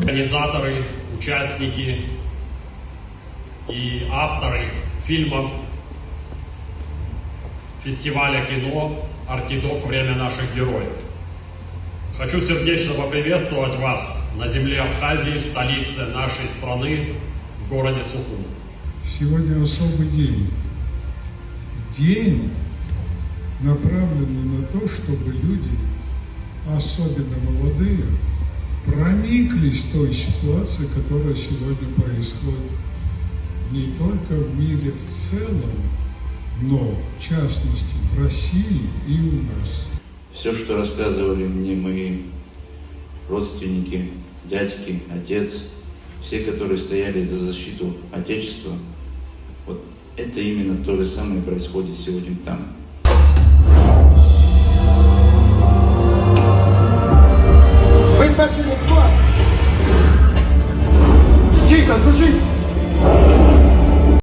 Организаторы, участники и авторы фильмов фестиваля кино «Аркидок. Время наших героев». Хочу сердечно поприветствовать вас на земле Абхазии, в столице нашей страны, в городе Сухум. Сегодня особый день. День, направленный на то, чтобы люди, особенно молодые, прониклись той ситуацией, которая сегодня происходит не только в мире в целом, но в частности в России и у нас. Все, что рассказывали мне мои родственники, дядьки, отец, все, которые стояли за защиту Отечества, вот это именно то же самое происходит сегодня там. Вы спасибо.